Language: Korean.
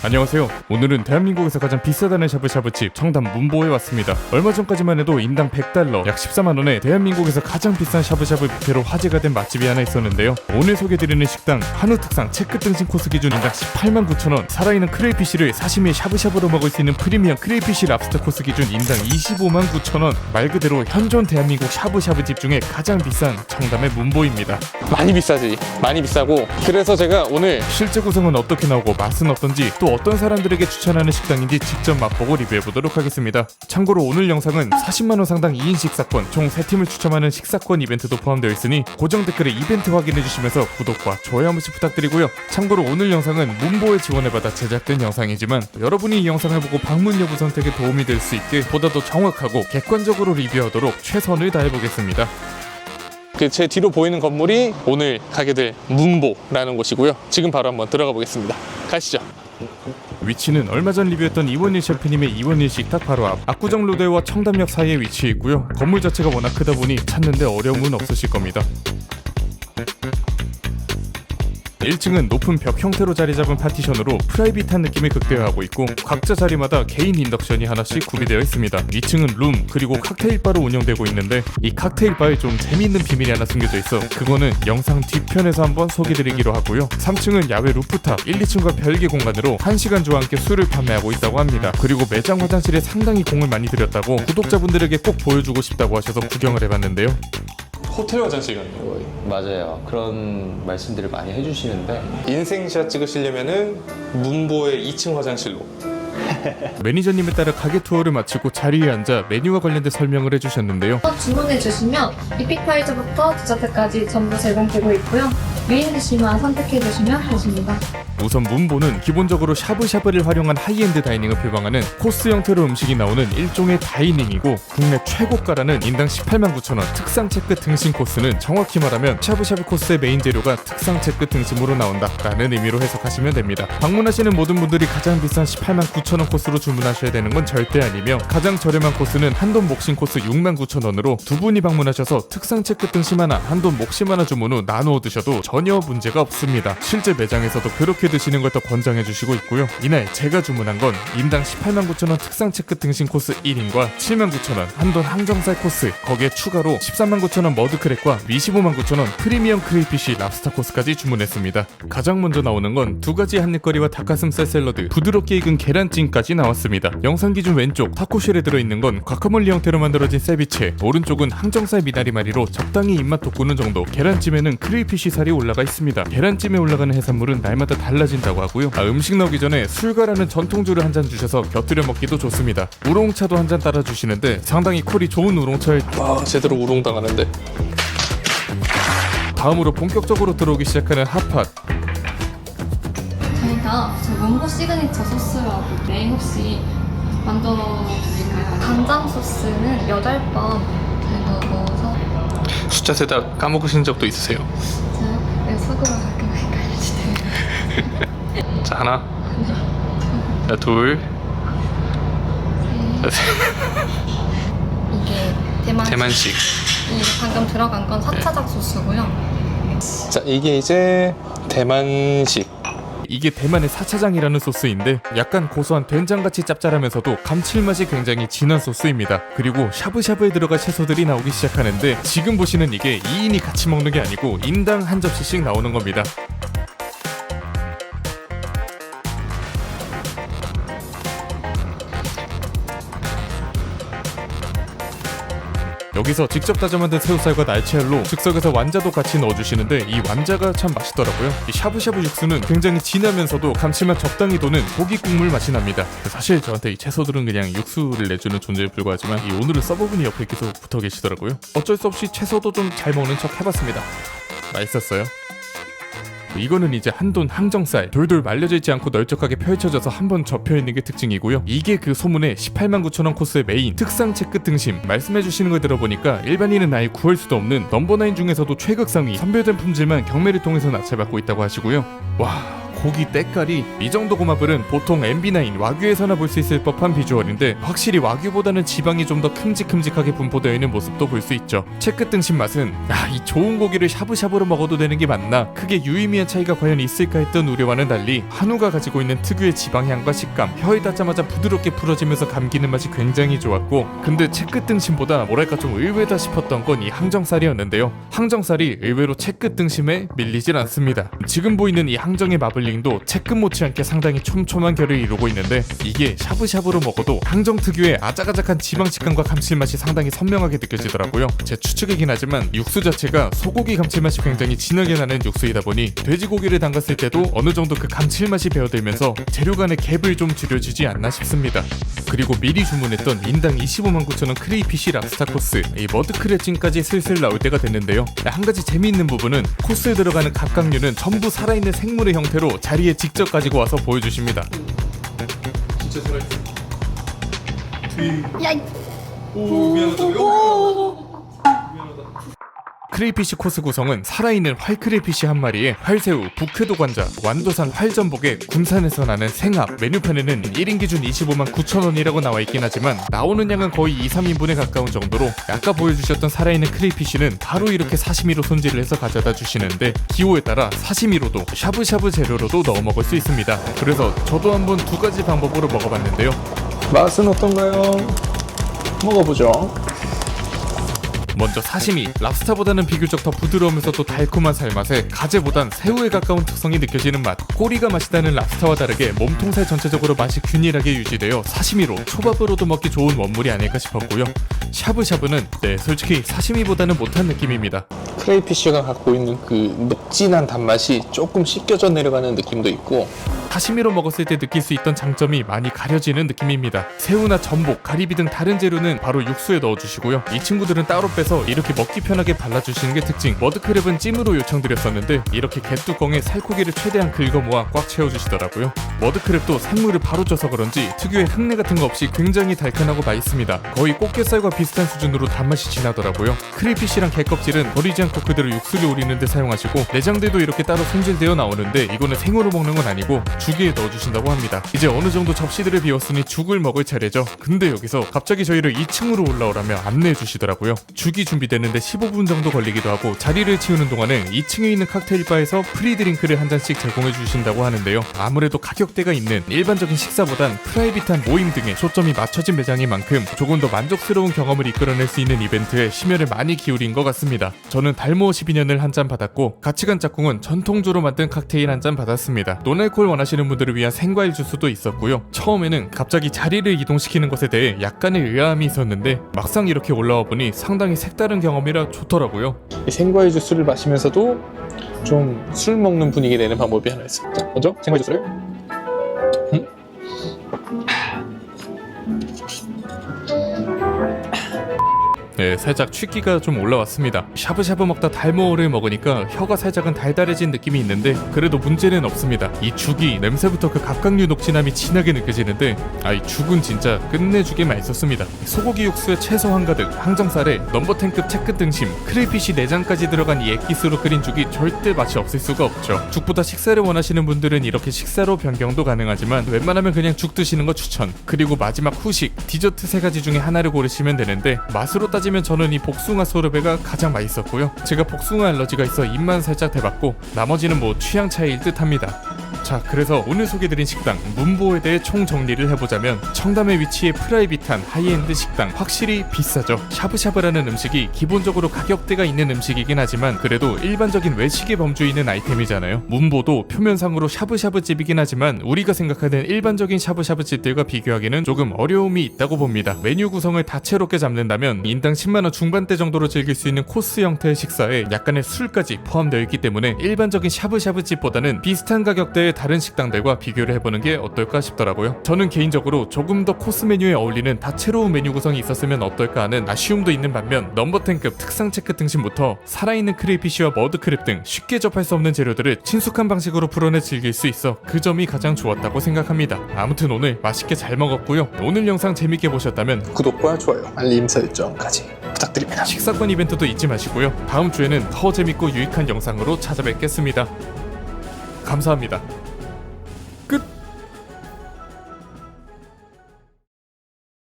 안녕하세요. 오늘은 대한민국에서 가장 비싸다는 샤브샤브집 청담 문보에 왔습니다. 얼마 전까지만 해도 인당 100달러 약 14만원에 대한민국에서 가장 비싼 샤브샤브 뷔페로 화제가 된 맛집이 하나 있었는데요. 오늘 소개드리는 식당 한우 특상 체크 등심 코스 기준 인당 18만 9천원, 살아있는 크레이피쉬를 사시미에 샤브샤브로 먹을 수 있는 프리미엄 크레이피쉬 랍스터 코스 기준 인당 25만 9천원, 말 그대로 현존 대한민국 샤브샤브집 중에 가장 비싼 청담의 문보입니다. 많이 비싸지. 많이 비싸고, 그래서 제가 오늘 실제 구성은 어떻게 나오고 맛은 어떤지, 또 어떤 사람들에게 추천하는 식당인지 직접 맛보고 리뷰해보도록 하겠습니다. 참고로 오늘 영상은 40만원 상당 2인 식사권 총 3팀을 추첨하는 식사권 이벤트도 포함되어 있으니 고정 댓글에 이벤트 확인해주시면서 구독과 좋아요 한 번씩 부탁드리고요. 참고로 오늘 영상은 문보의 지원을 받아 제작된 영상이지만 여러분이 이 영상을 보고 방문 여부 선택에 도움이 될 수 있게 보다 더 정확하고 객관적으로 리뷰하도록 최선을 다해보겠습니다. 제 뒤로 보이는 건물이 오늘 가게 될 문보라는 곳이고요. 지금 바로 한번 들어가 보겠습니다. 가시죠. 위치는 얼마 전 리뷰했던 이원일 셰프님의 이원일 식탁 바로 앞 압구정 로데오와 청담역 사이에 위치해 있고요. 건물 자체가 워낙 크다 보니 찾는데 어려움은 없으실 겁니다. 1층은 높은 벽 형태로 자리 잡은 파티션으로 프라이빗한 느낌을 극대화하고 있고 각자 자리마다 개인 인덕션이 하나씩 구비되어 있습니다. 2층은 룸 그리고 칵테일바로 운영되고 있는데 이 칵테일바에 좀 재미있는 비밀이 하나 숨겨져 있어 그거는 영상 뒤편에서 한번 소개드리기로 하고요. 3층은 야외 루프탑 1, 2층과 별개 공간으로 1시간주와 함께 술을 판매하고 있다고 합니다. 그리고 매장 화장실에 상당히 공을 많이 들였다고 구독자분들에게 꼭 보여주고 싶다고 하셔서 구경을 해봤는데요. 호텔 화장실 같네요, 거의. 맞아요. 그런 말씀들을 많이 해주시는데 인생샷 찍으시려면은 문보의 2층 화장실로. 매니저님에 따라 가게 투어를 마치고 자리에 앉아 메뉴와 관련된 설명을 해주셨는데요. 주문해 주시면 에피타이저부터 디저트까지 전부 제공되고 있고요. 메인 디시만 선택해 주시면 되십니다. 우선 문보는 기본적으로 샤브샤브를 활용한 하이엔드 다이닝을 표방하는 코스 형태로 음식이 나오는 일종의 다이닝이고 국내 최고가라는 인당 18만 9천원 특상 체크 등심 코스는 정확히 말하면 샤브샤브 코스의 메인 재료가 특상 체크 등심으로 나온다 라는 의미로 해석하시면 됩니다. 방문하시는 모든 분들이 가장 비싼 18만 9천원 코스로 주문하셔야 되는 건 절대 아니며 가장 저렴한 코스는 한돈 목심 코스 6만 9천원으로 두 분이 방문하셔서 특상 체크 등심 하나, 한돈 목심 하나 주문 후 나누어 드셔도 전혀 문제가 없습니다. 실제 매장에서도 그렇게 드시는 걸 더 권장해 주시고 있고요. 이날 제가 주문한 건 인당 18만 9천원 특상 체크 등심 코스 1인과 7만 9천원 한돈 항정살 코스, 거기에 추가로 13만 9천원 머드크랙과 25만 9천원 프리미엄 크레이피쉬 랍스터 코스까지 주문했습니다. 가장 먼저 나오는 건 두 가지 한입거리와 닭가슴살 샐러드, 부드럽게 익은 계란찜까지 나왔습니다. 영상 기준 왼쪽 타코쉘에 들어있는 건 과카몰리 형태로 만들어진 세비체, 오른쪽은 항정살 미나리마리로 적당히 입맛 돋구는 정도, 계란찜에는 크레이피쉬 살이 올라가 있습니다. 계란찜에 올라가는 해산물은 날마다 달라진다고 하고요. 음식 나오기 전에 술가라는 전통주를 한 잔 주셔서 곁들여 먹기도 좋습니다. 우롱차도 한 잔 따라 주시는데 상당히 콜이 좋은 우롱차에 제대로 우롱당하는데. 다음으로 본격적으로 들어오기 시작하는 핫팟. 저희가 문보 시그니처 소스라고 메인 혹시 만들어 드릴까요? 간장 소스는 8번 정도 넣어서 숫자 세다 까먹으신 적도 있으세요? 제가 속으로 가끔 헷갈리시대요. 자, 하나. 자, 둘. 자, 셋. 이게 대만식. 이게 방금 들어간 건 사차작 소스고요. 자, 이게 이제 대만식. 이게 대만의 사차장이라는 소스인데 약간 고소한 된장같이 짭짤하면서도 감칠맛이 굉장히 진한 소스입니다. 그리고 샤브샤브에 들어갈 채소들이 나오기 시작하는데 지금 보시는 이게 2인이 같이 먹는 게 아니고 인당 한 접시씩 나오는 겁니다. 여기서 직접 다져 만든 새우살과 날치알로 즉석에서 완자도 같이 넣어주시는데 이 완자가 참 맛있더라고요. 이 샤브샤브 육수는 굉장히 진하면서도 감칠맛 적당히 도는 고기 국물 맛이 납니다. 사실 저한테 이 채소들은 그냥 육수를 내주는 존재에 불과하지만 이 오늘은 서버분이 옆에 계속 붙어 계시더라고요. 어쩔 수 없이 채소도 좀 잘 먹는 척 해봤습니다. 맛있었어요. 이거는 이제 한돈 항정살 돌돌 말려져 있지 않고 널쩍하게 펼쳐져서 한번 접혀있는 게 특징이고요. 이게 그 소문의 18만 9천원 코스의 메인 특상 체크 등심. 말씀해주시는 걸 들어보니까 일반인은 아예 구할 수도 없는 넘버9 중에서도 최극상위 선별된 품질만 경매를 통해서 낙찰받고 있다고 하시고요. 와, 고기 때깔이 이 정도 고마블은 보통 MB9 와규에서나 볼 수 있을 법한 비주얼인데 확실히 와규보다는 지방이 좀 더 큼직큼직하게 분포되어 있는 모습도 볼 수 있죠. 채끝 등심 맛은 이 좋은 고기를 샤브샤브로 먹어도 되는 게 맞나, 크게 유의미한 차이가 과연 있을까 했던 우려와는 달리 한우가 가지고 있는 특유의 지방향과 식감, 혀에 닿자마자 부드럽게 풀어지면서 감기는 맛이 굉장히 좋았고, 근데 채끝 등심보다 뭐랄까 좀 의외다 싶었던 건 이 항정살이었는데요. 항정살이 의외로 채끝 등심에 밀리질 않습니다. 지금 보이는 이 항정의 마블링도 채끝 못지않게 상당히 촘촘한 결을 이루고 있는데, 이게 샤브샤브로 먹어도 항정 특유의 아작아작한 지방 식감과 감칠맛이 상당히 선명하게 느껴지더라고요. 제 추측이긴 하지만 육수 자체가 소고기 감칠맛이 굉장히 진하게 나는 육수이다 보니 돼지고기를 담갔을 때도 어느 정도 그 감칠맛이 배어들면서 재료 간의 갭을 좀 줄여주지 않나 싶습니다. 그리고 미리 주문했던 인당 259,000원 크레이피쉬 랍스타 코스, 이 머드크랩찜까지 슬슬 나올 때가 됐는데요. 한 가지 재미있는 부분은 코스에 들어가는 갑각류는 전부 살아있는 생물의 형태로 자리에 직접 가지고 와서 보여주십니다. 진짜 살아있어. 야, 오, 미안하다. 크레이피쉬 코스 구성은 살아있는 활크레이피쉬 한 마리에 활새우, 북회도 관자, 완도산 활전복에 군산에서 나는 생합, 메뉴판에는 1인 기준 259,000원이라고 나와있긴 하지만 나오는 양은 거의 2-3인분에 가까운 정도로 아까 보여주셨던 살아있는 크레이피쉬는 바로 이렇게 사시미로 손질을 해서 가져다 주시는데, 기호에 따라 사시미로도 샤브샤브 재료로도 넣어 먹을 수 있습니다. 그래서 저도 한번 두 가지 방법으로 먹어봤는데요. 맛은 어떤가요? 먹어보죠. 먼저 사시미, 랍스타보다는 비교적 더 부드러우면서도 달콤한 살맛에 가재보단 새우에 가까운 특성이 느껴지는 맛, 꼬리가 맛있다는 랍스타와 다르게 몸통살 전체적으로 맛이 균일하게 유지되어 사시미로 초밥으로도 먹기 좋은 원물이 아닐까 싶었고요. 샤브샤브는 솔직히 사시미보다는 못한 느낌입니다. 크레이피쉬가 갖고 있는 그 녹진한 단맛이 조금 씻겨져 내려가는 느낌도 있고, 사시미로 먹었을 때 느낄 수 있던 장점이 많이 가려지는 느낌입니다. 새우나 전복, 가리비 등 다른 재료는 바로 육수에 넣어주시고요. 이 친구들은 따로 빼서 이렇게 먹기 편하게 발라주시는 게 특징. 머드크랩은 찜으로 요청드렸었는데 이렇게 갯뚜껑에 살코기를 최대한 긁어 모아 꽉 채워주시더라고요. 머드크랩도 생물을 바로 쪄서 그런지 특유의 흙내 같은 거 없이 굉장히 달큰하고 맛있습니다. 거의 꽃게살과 비슷한 수준으로 단맛이 진하더라고요. 크레이피쉬랑 게껍질은 버리지 않고 그대로 육수를 우리는 데 사용하시고, 내장들도 이렇게 따로 손질되어 나오는데 이거는 생으로 먹는 건 아니고 죽에 넣어주신다고 합니다. 이제 어느 정도 접시들을 비웠으니 죽을 먹을 차례죠. 근데 여기서 갑자기 저희를 2층으로 올라오라며 안내해 주시더라고요. 죽이 준비되는데 15분 정도 걸리기도 하고, 자리를 치우는 동안에 2층에 있는 칵테일 바에서 프리 드링크를 한 잔씩 제공해 주신다고 하는데요. 아무래도 가격대가 있는 일반적인 식사보단 프라이빗한 모임 등에 초점이 맞춰진 매장인 만큼 조금 더 만족스러운 경험을 이끌어낼 수 있는 이벤트에 심혈을 많이 기울인 것 같습니다. 저는 달모 12년을 한 잔 받았고, 같이 간 짝꿍은 전통주로 만든 칵테일 한 잔 받았습니다. 논알콜 원하시는 분들을 위한 생과일 주스도 있었고요. 처음에는 갑자기 자리를 이동시키는 것에 대해 약간의 의아함이 있었는데 막상 이렇게 올라와 보니 상당히 색다른 경험이라 좋더라고요. 이 생과일 주스를 마시면서도 좀 술 먹는 분위기 내는 방법이 하나 있어요. 자, 먼저 생과일 주스를 살짝 취기가 좀 올라왔습니다. 샤브샤브 먹다 달모를 먹으니까 혀가 살짝은 달달해진 느낌이 있는데 그래도 문제는 없습니다. 이 죽이 냄새부터 그 갑각류 녹진함이 진하게 느껴지는데 이 죽은 진짜 끝내주게 맛있었습니다. 소고기 육수에 채소 한가득, 항정살에 넘버10급 채끝 등심, 크레이피쉬 내장까지 들어간 이 액기스로 끓인 죽이 절대 맛이 없을 수가 없죠. 죽보다 식사를 원하시는 분들은 이렇게 식사로 변경도 가능하지만 웬만하면 그냥 죽 드시는 거 추천. 그리고 마지막 후식, 디저트 3가지 중에 하나를 고르시면 되는데, 맛으로 따지면 저는 이 복숭아 소르베가 가장 맛있었고요. 제가 복숭아 알러지가 있어 입만 살짝 대봤고 나머지는 뭐 취향 차이일 듯 합니다. 자, 그래서 오늘 소개드린 식당 문보에 대해 총 정리를 해보자면, 청담에 위치해 프라이빗한 하이엔드 식당, 확실히 비싸죠. 샤브샤브라는 음식이 기본적으로 가격대가 있는 음식이긴 하지만 그래도 일반적인 외식의 범주에 있는 아이템이잖아요. 문보도 표면상으로 샤브샤브 집이긴 하지만 우리가 생각하는 일반적인 샤브샤브 집들과 비교하기는 조금 어려움이 있다고 봅니다. 메뉴 구성을 다채롭게 잡는다면 인당 10만원 중반대 정도로 즐길 수 있는 코스 형태의 식사에 약간의 술까지 포함되어 있기 때문에 일반적인 샤브샤브 집보다는 비슷한 가격대의 다른 식당들과 비교를 해보는 게 어떨까 싶더라고요. 저는 개인적으로 조금 더 코스 메뉴에 어울리는 다채로운 메뉴 구성이 있었으면 어떨까 하는 아쉬움도 있는 반면, 넘버10급 특상 체크 등심부터 살아있는 크레이피쉬와 머드크랩 등 쉽게 접할 수 없는 재료들을 친숙한 방식으로 풀어내 즐길 수 있어 그 점이 가장 좋았다고 생각합니다. 아무튼 오늘 맛있게 잘 먹었고요. 오늘 영상 재밌게 보셨다면 구독과 좋아요, 알림 설정까지 부탁드립니다. 식사권 이벤트도 잊지 마시고요. 다음 주에는 더 재밌고 유익한 영상으로 찾아뵙겠습니다. 감사합니다.